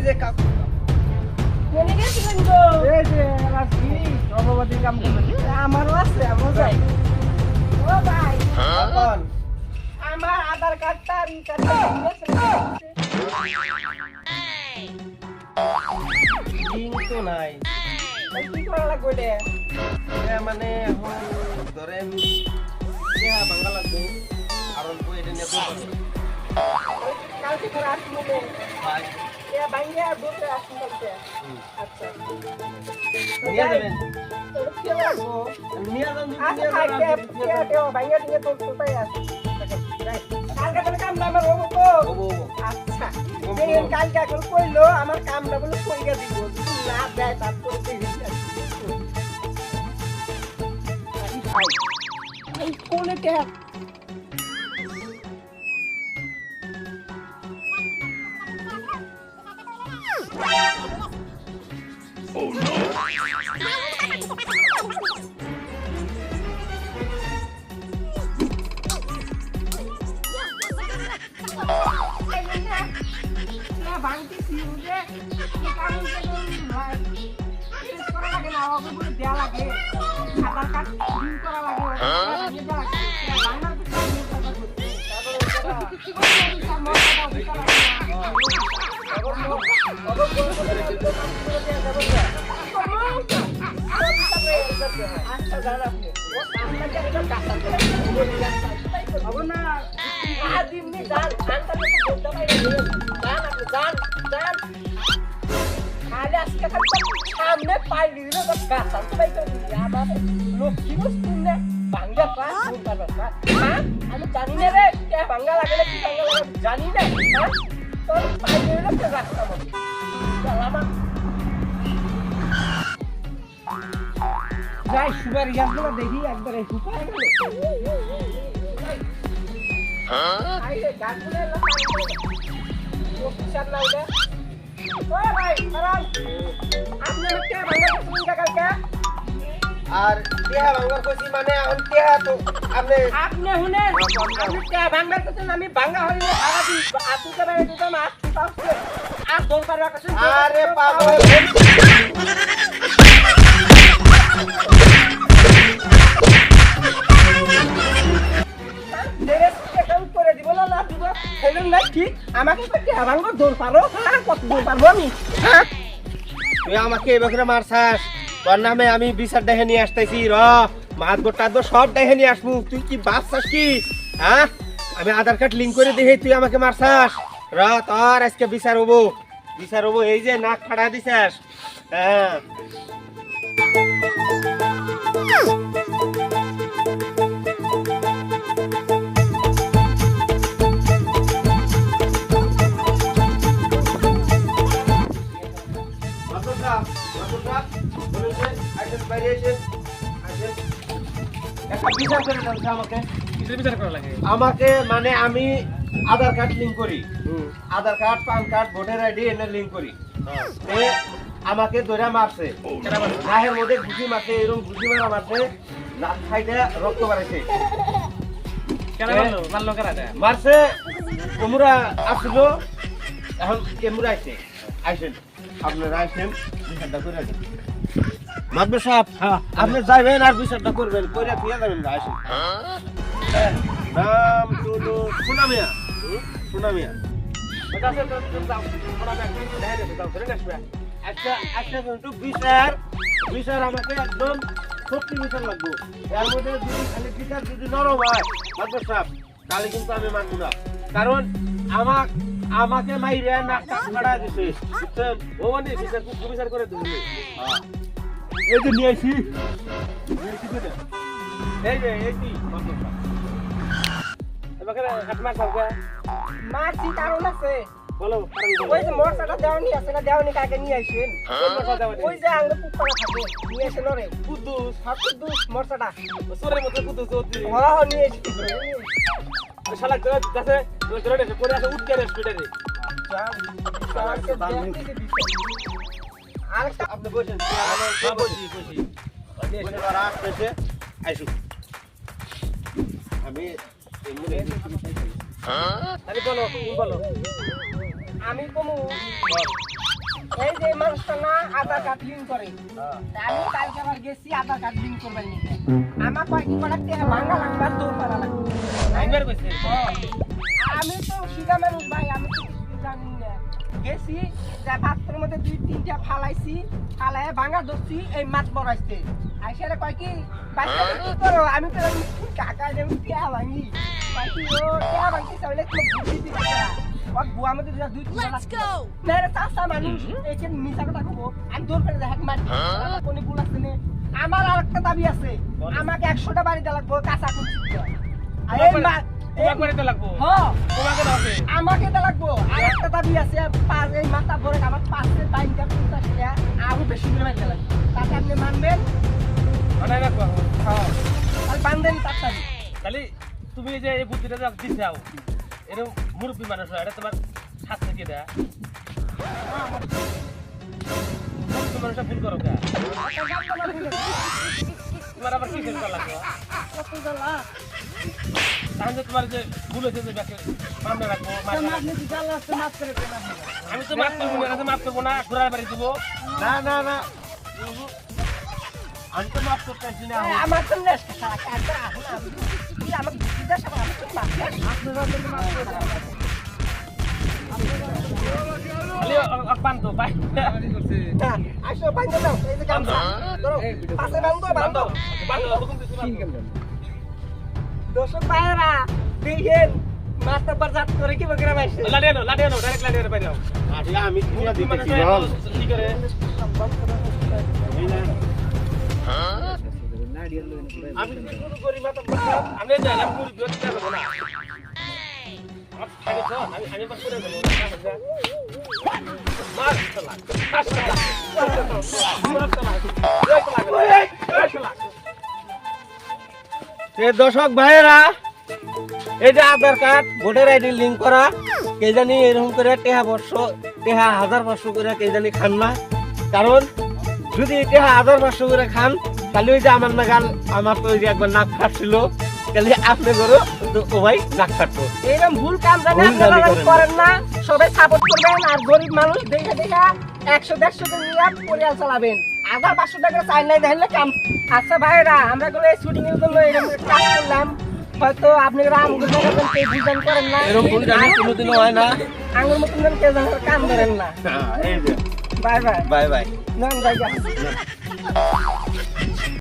যে কাকু কোনে গেছিলেন গো? এই যে রাজকি সভাপতি কাম করবে আমারও আছে, আমার যাই। ও ভাই, কোন আমার আধার কার্ডটা রিচার্জ লিঙ্ক তো নাই কি করা লাগবে রে? মানে এখন ধরেন বাংলা লাগবে আর অল্প এটা নিয়ে কালকে করে আসবো রে। এ বাইরে বসে আসবো কালকে। আচ্ছা। নিয়ে যাবেন কি লাগবো? নিয়ে যাবেন আচ্ছা, খাইতে খেতে বাইরে নিয়ে তো তোটাই আছে। কালকে তোর কাম না আমার হবো তো? আচ্ছা। এই কালকে এখন কইলো আমার কামটা বলে কইরা দিব। যদি না দেয় তারপরে দেখি আর কি। এই কোনে কে সামনে পাই দিল গাছ লক্ষ্মী বস্তু বাংলা আমি জানি না রে বাংলা লাগে না কি বাংলা লাগে জানি না তোর পাই দিল রাখতাম যাই সুগার ইয়াগুলো দেখি একবারে শুকায় গেল গাছগুলো না ওটা ভাই আপনি কে বাংলা শুনতে কালকে আর টেহা বাংলা কইছি মানে এখন টেহা তো আপনি শুনেন আপনি কে বাংলা কইছেন আমি বাংলা হইলে সারাদিন আপুকে বাইরে দিতাম আর দোল পারবা কইছেন আরে পাগল করে দিব না না দিব সেদিন না ঠিক আমাকে কে বাংলা দোল পারো কত দোল পারবো আমি তুই আমাকে এবারে মারছাস তোর নামে আমি বিচার দেখে নিয়ে আসতেছি র মাছ গোটা তো সব দেখে নিয়ে আসবো তুই কি বাপছাস কি হ্যাঁ আমি আধার কার্ড লিঙ্ক করে দেখে তুই আমাকে মারছাস র তোর আজকে বিচার হবো এই যে নাক ফাড়া দিছাস হ্যাঁ আমাকে মানে আমি আধার কার্ড লিঙ্ক করি Aadhaar card PAN card voter ID এনে লিঙ্ক করি আমাকে ধরে মারছে গায়ের মধ্যে ঘুষি মারছে এরকম ঘুষি মারা মারছে নাক খাইতে রক্ত বাড়াইছে মারছে তোমরা আসলো এখন কেমরা আইছেন আপনারা আইছেন বিচারটা করে আসেন মাদবর সাহেব আপনি যাইবেন আর বিচারটা করবেন কইরা ফিরে যাবেন আসেন নাম তো সুনামিয়া আচ্ছা কিন্তু বিচার আমাকে একদম সত্যি বিচার লাগবে এর মধ্যে যদি খালি বিচার যদি নরম হয় মাদবর সাহেব তাহলে কিন্তু আমি মানবো না কারণ আমাকে মাইরে নাক কাটা দিছে বুঝছেন ও মানে বিচার করে দিবে এই যে নিয়ে আসি এই যে এইটি এবারে হাত মার খাওয়া মারছি কারণ আছে বলো ওই যে মরসাটা দেওয়ানি আছে না দেওয়ানি কাকে নিয়ে আসেন ওই যে আঙ্গ পুত্তরা থাকে নিয়ে আসেন রে কুদ্দুস কুদ্দুস মরসাটা সোরের মধ্যে কুদ্দুস ওতি হ্যাঁ নিয়ে আসি শালা গাছে ধরে এসে পড়ে আছে উঠকে রে স্পিডে রে আর আপনি বসেন বসি আর আসতেছে আইসু আমি আরে বলো আমি কমু এই যে মানুষটা না আধার কার্ড লিঙ্ক করে তা আমি কালকে আবার গেছি আধার কার্ড লিঙ্ক করবার নিতে আমার কয় কি করাতে ভাঙা লাগবে আর দৌড় পাড়া লাগবে আইবার কইছে আমি তো সিধা মানুষ ভাই আমি তো কিছু জানি না গেছি যে পাত্রের মধ্যে 2-3টা ফালাইছি ফালায় ভাঙা ধরছি এই মাছ বড়াইছে আইসারে কয় কি বাচ্চা কি করো আমি তো কাকা যে টিয়া ভাঙি কয় কি ও টিয়া ভাঙি তাহলে তো বুদ্ধি দিতে আর বুয়া মধ্যে যা 2-3টা লাগছে না রে চাচা মানুষ একে মিছা কথা কব আমি দৌড় করে দেখাক মার কোনি ভুল আছে নে আমার আরেকটা দাবি আছে আমাকে 100টা বাড়ি দেওয়া লাগবে কাঁচা কুচি আর এই মা তোমাকে বাড়িতে লাগবো হ্যাঁ তোমাকে দাও আমাকে তো লাগবো আর একটা দাবি আছে পাঁচ এই মাথা ভরে আমার 5 টাইমটা 50 টাকা আরো বেশি করে মাইতে লাগবে তাতে আপনি মানবেন মানে রাখবো হ্যাঁ আর বান্ধেন তাড়াতাড়ি তাহলে তুমি এই যে এই বুদ্ধিটা যে দিছাও এরকম মুরব্বী মানুষ হয় এটা তোমার শাস্তি কি দেয় মুরব্বী মানুষটা ভুল করো কে তোমার আবার কি করতে লাগবে কত জ্বালা তাহলে তোমার যে ভুল হয়েছে যে ব্যাকে মামলা রাখবো আপনি কি জ্বালা আছে মাফ করে দেন আমি তো মাফ করবো না মাফ করবো না ঘোরার বাড়ি দেবো না না না আমি তো মাফ করতে আসছি না আমার তো নেস সারা কাটা তুই আমাকে জিজ্ঞাসা কর আমি তো মাফ আপনারা তো মাফ করে দেন খালি অকপান তো পাই আসো বান্ধে দাও এই যে গামছা ধরো পাশে বান্ধো বান্ধো বান্ধব হুকুম দিছি দর্শক ভাইরা দেখেন মাথা পর জাত করে কি বকরা মাইছে লাডিয়ানো ডাইরেক্ট লাডিয়ানো বাইরে যাও আরে আমি কিনা দিতেছি মানুষ বল কি করে এই না আমি শুরু করি মাথা আমি যাই আমি পুরো বিরত করব না আমার খালি তো আমি বাস করে দেব মার দর্শক ভাইয়েরা এই যে আধার কার্ড ভোটার আইডি লিঙ্ক করা কে জানি এরকম করে টেহা 1500 করে কে জানি খান না কারণ যদি টেহা 1500 করে খান তাহলে ওই যে আমার নাগাল আমার তো ওই যে একবার নাক ফাটছিল তাহলে আপনি করো তো ও ভাই নাক ফাটবো এরকম ভুল কাম জানেন ভুল জানি আপনারা করেন। করেন না সবাই সাপোর্ট করবেন আর গরিব মানুষ দেখে 100-150 টাকা নিয়ে পরিবার চালাবেন 500 টাকা চাই নাই দেখলে কাম আচ্ছা ভাইরা আমরা গুলো শুটিং এর জন্য এরকম কাজ করলাম হয়তো আপনারা আমগুলো জায়গায় কেউ ডিজাইন করেন না এরকম ভুল জানি কোনোদিনও হয় না আঙ্গুর মতন কেউ জানেন কাম করেন না এই যে বাই বাই বাই বাই নাম জায়গা